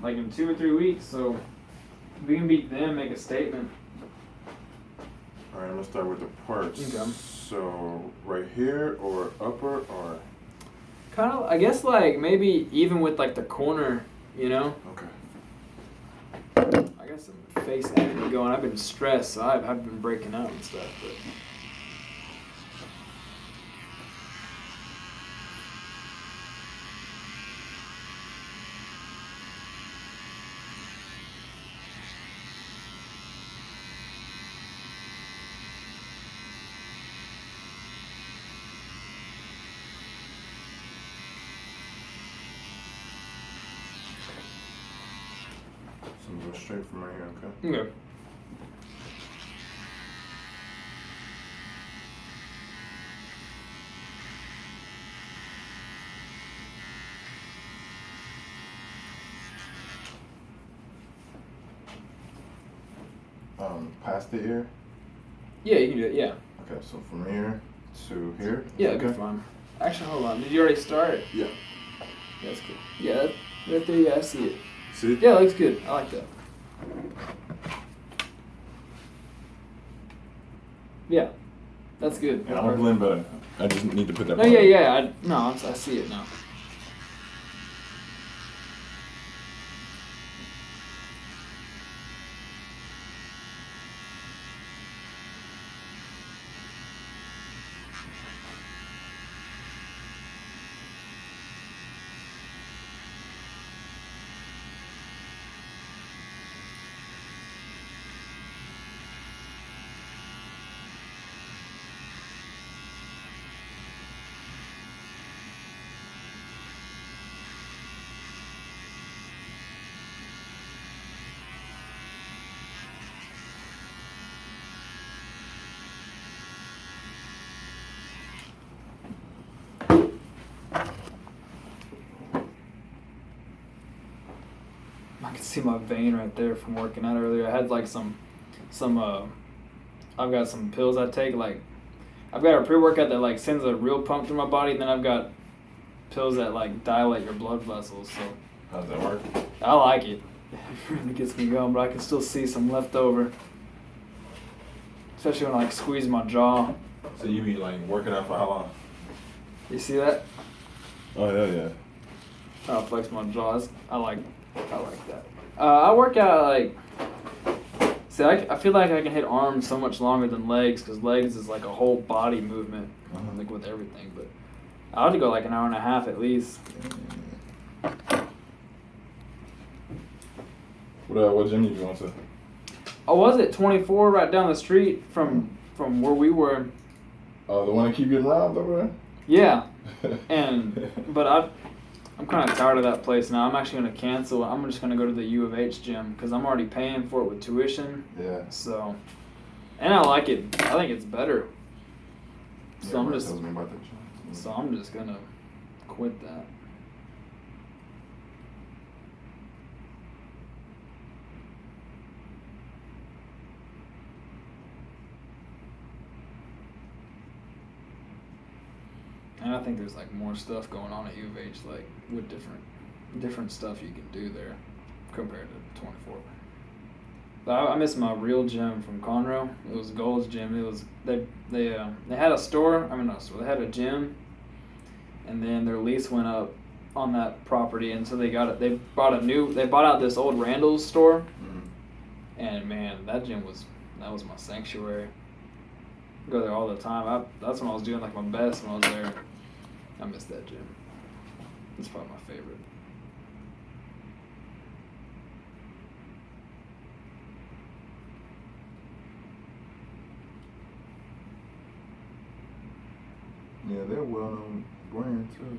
B: like in 2 or 3 weeks, so We can beat them, make a statement.
A: All right, I'm gonna start with the parts.
B: Okay.
A: So right here, or upper, or
B: Kind of, I guess, like maybe even with like the corner, you know.
A: okay.
B: I got some face acne going. I've been stressed, so I've been breaking out and stuff. But
A: So I'm go straight from right here, okay?
B: okay.
A: Past the ear.
B: Yeah, you can do it. Yeah.
A: Okay, so from here to here.
B: Yeah,
A: okay.
B: it'd be fun. Actually, hold on. Did you already start?
A: Yeah.
B: That's good. Yeah, right there. Yeah, I see it.
A: See?
B: Yeah, it looks good. I like that. Yeah, that's good.
A: And I'm gonna blend better. I just need to put that.
B: No, yeah. I see it now. I can see my vein right there from working out earlier. I had like I've got some pills I take. Like, I've got a pre-workout that like sends a real pump through my body, and then I've got pills that like dilate your blood vessels. So
A: How does that work?
B: I like it. It really gets me going, but I can still see some left over. Especially when I like squeeze my jaw.
A: So you be like working out for how long?
B: You see that?
A: Oh yeah.
B: I'll flex my jaws. I like that. I work out like. See, I feel like I can hit arms so much longer than legs, because legs is like a whole body movement, like with everything. But I have to go like an hour and a half at least.
A: What gym you going to?
B: I was at 24 right down the street from where we were.
A: Oh, the one that keep getting robbed over
B: Yeah,
A: there?
B: but I'm kind of tired of that place now. I'm actually going to cancel. I'm just going to go to the U of H gym because I'm already paying for it with tuition.
A: Yeah.
B: So, and I like it. I think it's better. So
A: Yeah,
B: I'm
A: Mark
B: just.
A: tells me about that gym.
B: So I'm just going to quit that. And I think there's like more stuff going on at U of H, like with different stuff you can do there compared to 24. But I miss my real gym from Conroe. It was Gold's Gym. It was they had a store. I mean not a store. They had a gym, and then their lease went up on that property, and so they bought out this old Randall's store, and man, that was my sanctuary. I go there all the time. That's when I was doing like my best when I was there. I miss that gym. It's probably my favorite.
A: Yeah, they're a well-known brand too.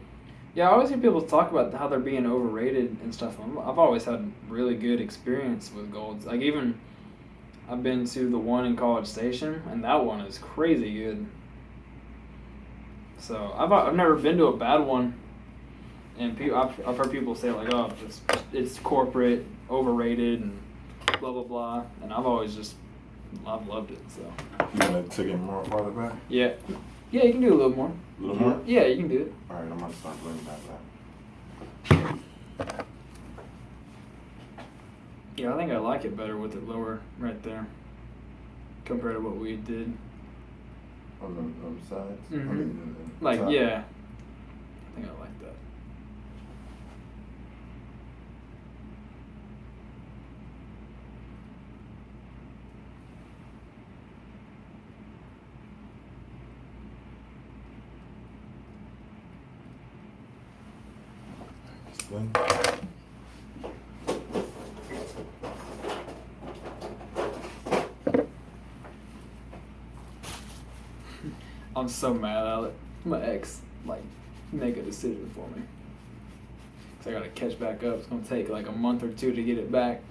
B: Yeah, I always hear people talk about how they're being overrated and stuff. I've always had really good experience with Golds. Like even, I've been to the one in College Station, and that one is crazy good. So I've never been to a bad one, and I've heard people say like, oh, it's corporate, overrated, and blah blah blah, and I've loved it. So
A: You wanna take it more farther back?
B: yeah, you can do a little more.
A: A little more?
B: Yeah, you can do it.
A: All right, I'm gonna start blending that back.
B: Yeah, I think I like it better with it lower right there compared to what we did.
A: On the sides?
B: Mm-hmm.
A: I mean,
B: like,
A: top.
B: yeah. I think I like that.
A: Explain.
B: I'm so mad at it. My ex, like, make a decision for me. So I gotta catch back up. It's gonna take like a month or two to get it back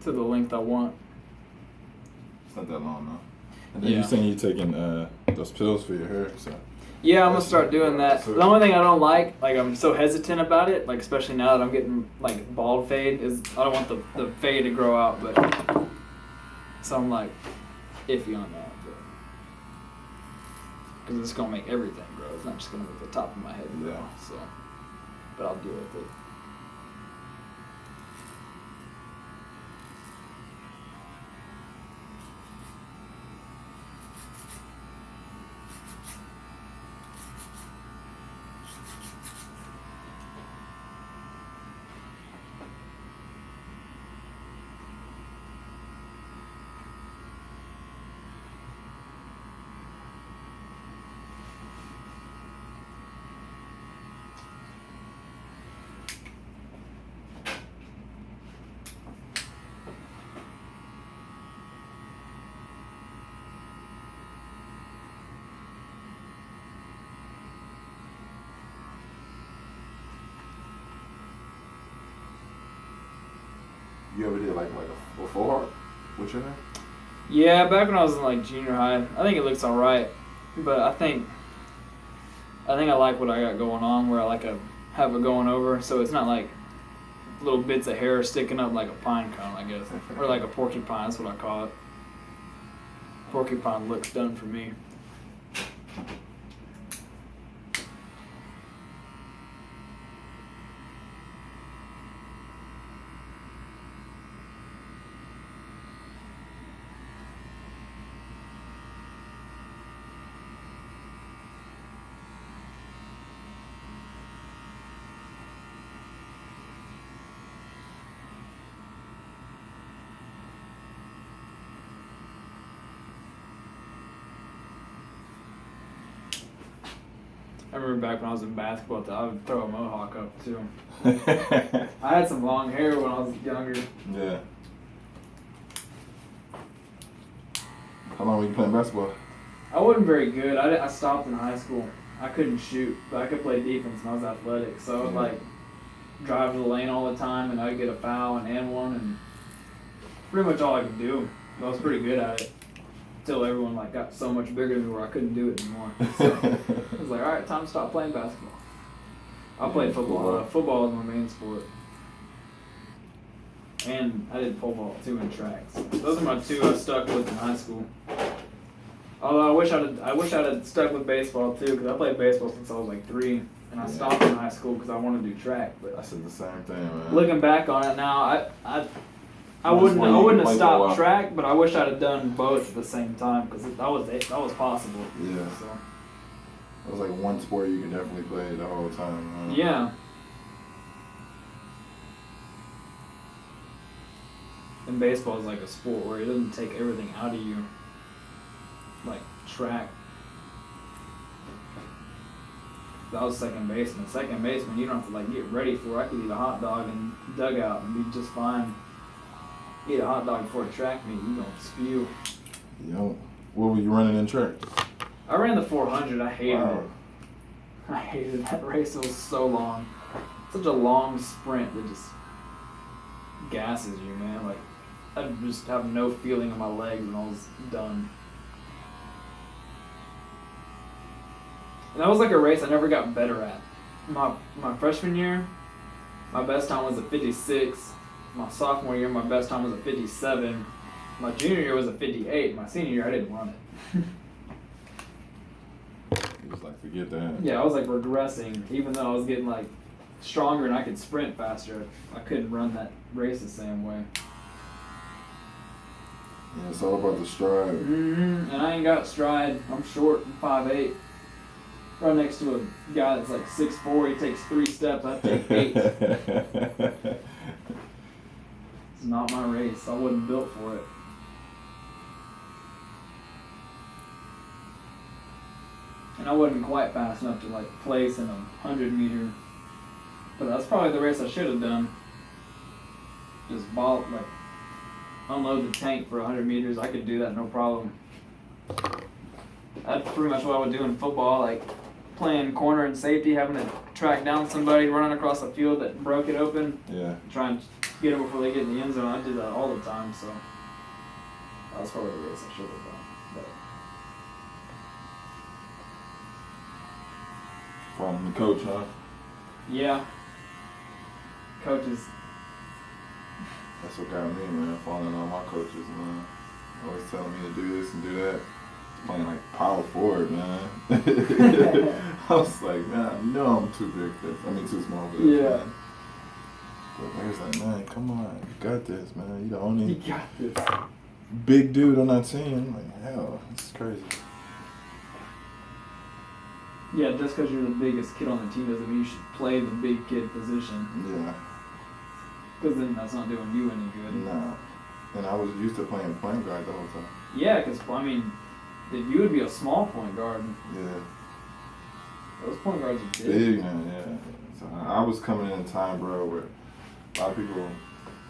B: to the length I want.
A: It's not that long, though. And then
B: Yeah.
A: you're saying you're taking those pills for your hair, so.
B: Yeah, I'm gonna start doing that.
A: So-
B: The only thing I don't like I'm so hesitant about it, like especially now that I'm getting like bald fade, is I don't want the fade to grow out, but so I'm like iffy on that, because it's gonna make everything grow. It's not just gonna make the top of my head grow.
A: Yeah.
B: So, but I'll deal with it.
A: You ever did like a full heart with your hair?
B: Yeah, back when I was in like junior high, I think it looks alright, but I think I like what I got going on, where I have it going over, so it's not like little bits of hair sticking up like a pine cone, I guess, or like a porcupine. That's what I call it. Porcupine looks done for me. I remember back when I was in basketball, I would throw a mohawk up too. I had some long hair when I was younger.
A: Yeah. How long were you playing basketball?
B: I wasn't very good. I stopped in high school. I couldn't shoot, but I could play defense and I was athletic. So I would like drive to the lane all the time, and I'd get a foul and one, and pretty much all I could do. I was pretty good at it until everyone like got so much bigger than me where I couldn't do it anymore. So I was like, all right, time to stop playing basketball. I played football. Football was my main sport. And I did pole vault too in tracks. Those are my two I stuck with in high school. Although I wish I'd have stuck with baseball too, because I played baseball since I was like 3, and I stopped in high school because I wanted to do track. But
A: I said the same thing, man.
B: looking back on it now, I wouldn't have stopped track, but I wish I'd have done both at the same time, because that was possible.
A: Yeah.
B: So.
A: It was like one sport you could definitely play the whole time.
B: Yeah. And baseball is like a sport where it doesn't take everything out of you, like track. I was second baseman. Second baseman, you don't have to like get ready for it. I could eat a hot dog in dugout and be just fine. Eat a hot dog before a track meet, you gonna spew.
A: Yo, what were you running in track?
B: I ran the 400. I hated
A: Wow.
B: it. I hated that race. It was so long. Such a long sprint that just gasses you, man. Like, I just have no feeling in my legs when I was done. And that was like a race I never got better at. My freshman year, my best time was a 56. My sophomore year, my best time was a 57. My junior year was a 58. My senior year, I didn't run it.
A: You just like forget that.
B: Yeah, I was like regressing, even though I was getting like stronger and I could sprint faster. I couldn't run that race the same way.
A: Yeah, it's all about the stride.
B: And I ain't got stride. I'm short and 5'8". Right next to a guy that's like 6'4". He takes 3 steps. I take 8. It's not my race. I wasn't built for it. And I wasn't quite fast enough to like place in a 100-meter. But that's probably the race I should have done. Just unload the tank for 100 meters. I could do that no problem. That's pretty much what I would do in football, like playing corner and safety, having to track down somebody running across a field that broke it open.
A: Yeah.
B: Try and get them before they get in the end zone. I did that all the time, so that was probably the race I should have done.
A: Following the coach, huh?
B: Yeah. Coaches.
A: That's what got me, man. Following all my coaches, man. Always telling me to do this and do that. Playing like power forward, man. I was like, man, I know I'm too big for this. I mean, too small for this.
B: Yeah.
A: Man. But he was like, man, come on, you got this, man. You the only big dude on that team. I'm like, hell, this is crazy.
B: Yeah, just because you're the biggest kid on the team doesn't mean you should play the big kid position.
A: Yeah.
B: Because then that's not doing you any good.
A: No. And I was used to playing point guard the whole time.
B: Yeah, because, I mean, if you would be a small point guard.
A: Yeah.
B: Those point guards are big.
A: Big, man, yeah. So I was coming in a time, bro, where a lot of people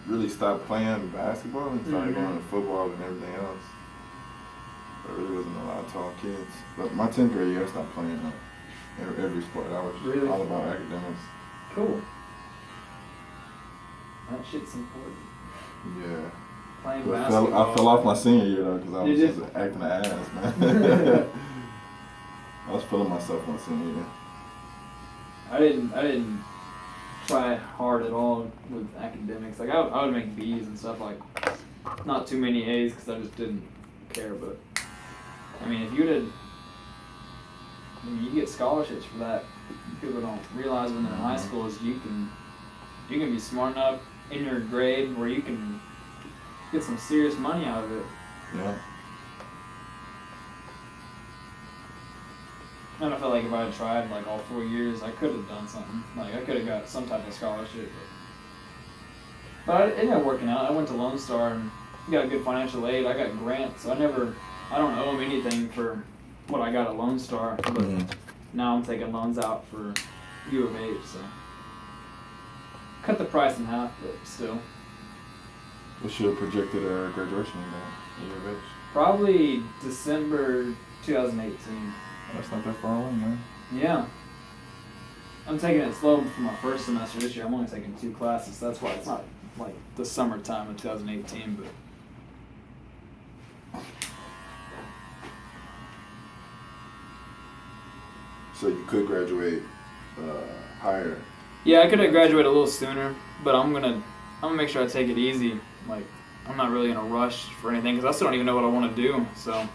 A: really stopped playing basketball and started going to football and everything else. There really wasn't a lot of tall kids. But my 10th grade year, I stopped playing every sport. I was all about academics.
B: Cool. That shit's important.
A: Yeah.
B: Playing
A: But
B: basketball.
A: I fell off my senior year, though, because I was just acting an ass, man. I was feeling myself my senior year.
B: I didn't try hard at all with academics. Like, I would make B's and stuff, like, not too many A's because I just didn't care. But, I mean, if you get scholarships for that. People don't realize when they're in high school is you can be smart enough in your grade where you can get some serious money out of it.
A: Yeah.
B: And I feel like if I had tried like all 4 years, I could have done something. Like I could have got some type of scholarship. But it ended up working out. I went to Lone Star and got good financial aid. I got grants, so I don't owe them anything for what I got at Lone Star. But now I'm taking loans out for U of H, so cut the price in half, but still.
A: What's your projected graduation at U of H?
B: Probably December 2018.
A: That's not that far away, man.
B: Yeah. I'm taking it slow for my first semester this year. I'm only taking 2 classes, so that's why it's not like the summertime of 2018, but
A: So you could graduate higher.
B: yeah, I could have graduated a little sooner, but I'm gonna make sure I take it easy. Like, I'm not really in a rush for anything because I still don't even know what I want to do. So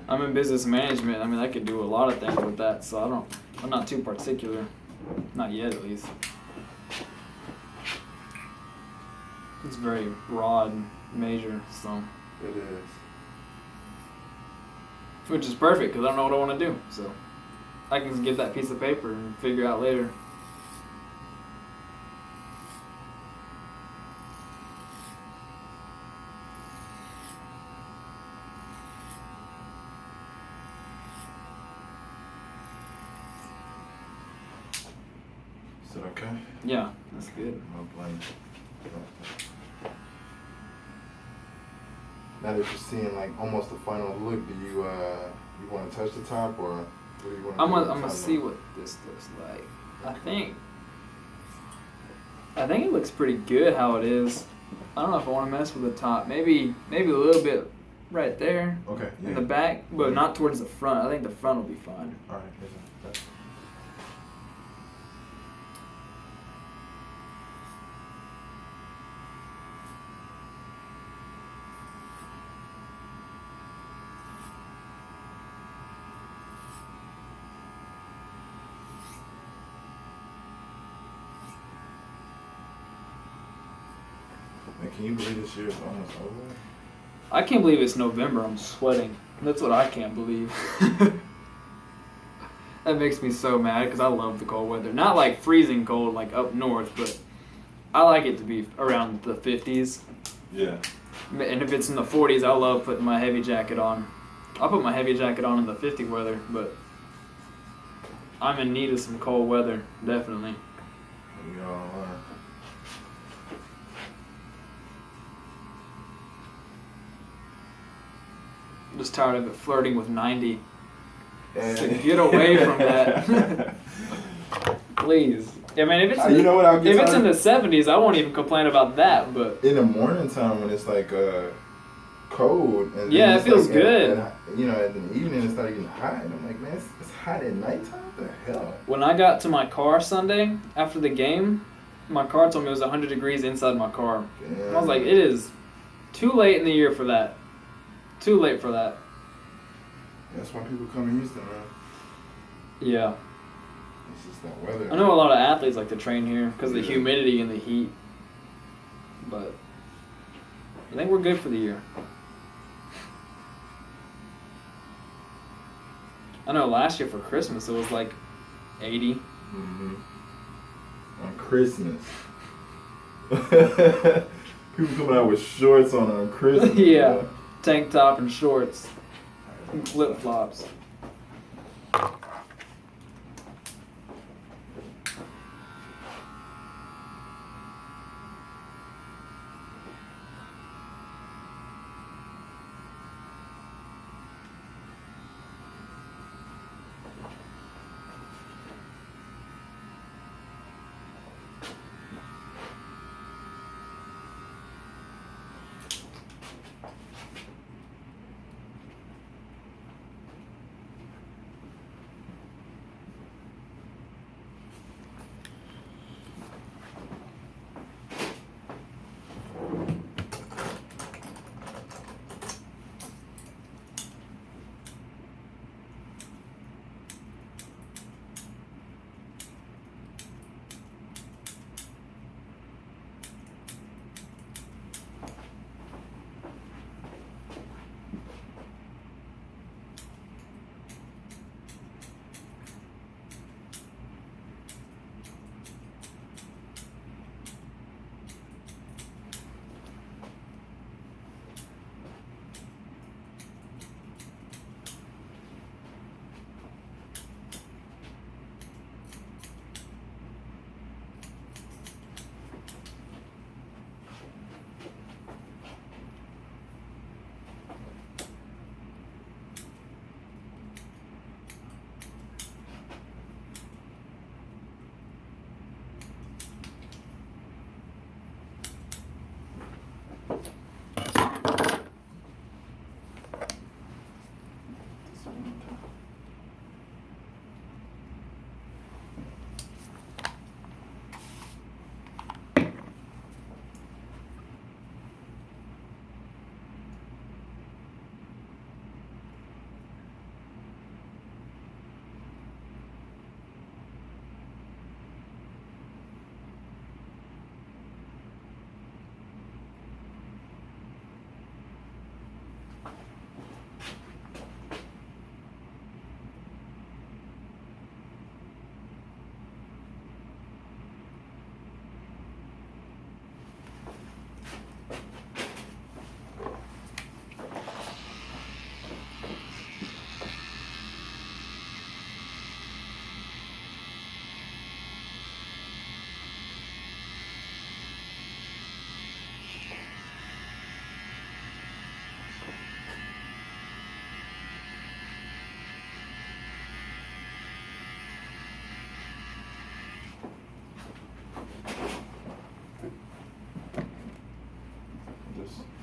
B: I'm in business management. I mean, I could do a lot of things with that. So I'm not too particular, not yet at least. It's very broad major, so.
A: It is.
B: Which is perfect because I don't know what I want to do. So I can get that piece of paper and figure out later.
A: Is that okay?
B: Yeah, that's good.
A: No blame. Now that you're seeing like almost the final look, do you want to touch the top or what do you want to do?
B: I'm gonna see what this looks like. I think it looks pretty good how it is. I don't know if I want to mess with the top. Maybe a little bit right there.
A: Okay. Yeah.
B: In the back, but not towards the front. I think the front will be fine.
A: All right. That's Man, can you believe this year is almost over?
B: I can't believe it's November. I'm sweating. That's what I can't believe. That makes me so mad because I love the cold weather. Not like freezing cold like up north, but I like it to be around the 50s.
A: Yeah.
B: And if it's in the 40s, I love putting my heavy jacket on. I'll put my heavy jacket on in the 50 weather, but I'm in need of some cold weather, definitely.
A: We all are.
B: I'm just tired of it flirting with 90. So get away from that. Please. I mean, if it's
A: you know what I'll get
B: if it's in the 70s, I won't even complain about that. But
A: in the morning time when it's like cold, and
B: yeah,
A: it
B: feels good.
A: You know, in the evening it started getting hot, and I'm like, man, it's hot at nighttime. What the hell?
B: When I got to my car Sunday after the game, my car told me it was 100 degrees inside my car.
A: Damn.
B: I was like, it is too late in the year for that. Too late for that.
A: That's why people come to Houston, man.
B: Yeah.
A: It's just that weather.
B: I know a lot of athletes like to train here because of the humidity and the heat. But I think we're good for the year. I know last year for Christmas it was like 80.
A: Mm-hmm. On Christmas. People coming out with shorts on Christmas.
B: Yeah.
A: Bro.
B: Tank top and shorts. And flip-flops.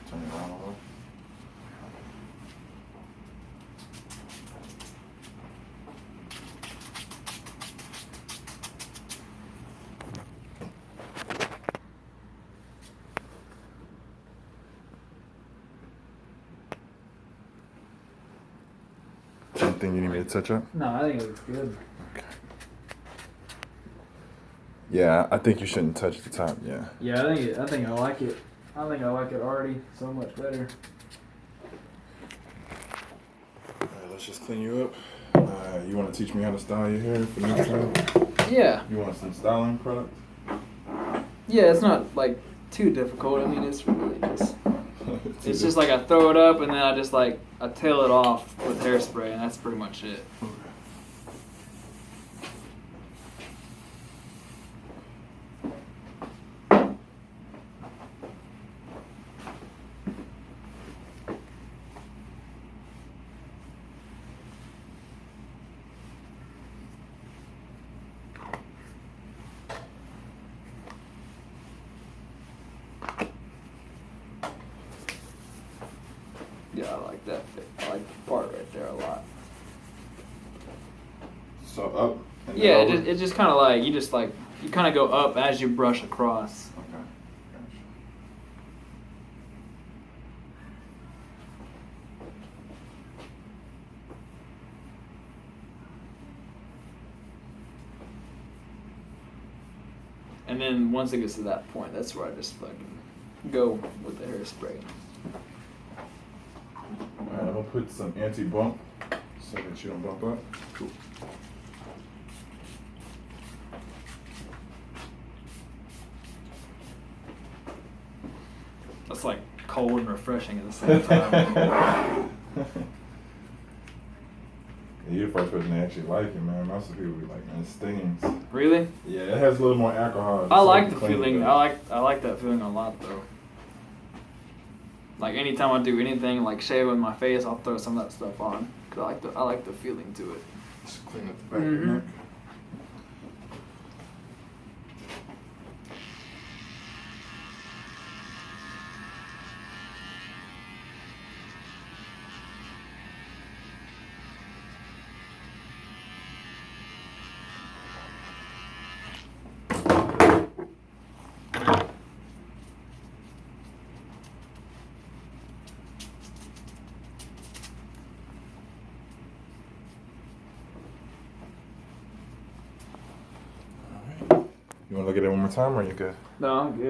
A: Turn it around a little. Anything you need me to touch up?
B: No, I think it looks good.
A: Okay. Yeah, I think you shouldn't touch the top. Yeah.
B: Yeah, I think I like it. I think I like it already so much better.
A: Alright, let's just clean you up. You want to teach me how to style your hair for next time?
B: Yeah.
A: You want some styling product?
B: Yeah, it's not like too difficult. I mean, it's really just. It's just like I throw it up and then I just like I tail it off with hairspray and that's pretty much it.
A: Okay.
B: Yeah, I like that fit. I like the part right there a lot.
A: So up. And
B: Yeah,
A: over?
B: it just kind of like you kind of go up as you brush across.
A: Okay. Gotcha.
B: And then once it gets to that point, that's where I just fucking go with the hairspray.
A: Alright, I'm gonna put some anti-bump so that you don't bump up.
B: Cool. That's like cold and refreshing at the same time.
A: You're the first person to actually like it, man. Most of the people be like, man, it stings.
B: Really?
A: Yeah, it has a little more alcohol.
B: I
A: so
B: like
A: it
B: the
A: cleans it
B: feeling.
A: up.
B: I like that feeling a lot though. Like anytime I do anything like shave with my face, I'll throw some of that stuff on because I like the feeling to it.
A: Just clean up the back of your neck. You want to look at it one more time, or are you good?
B: No, I'm good.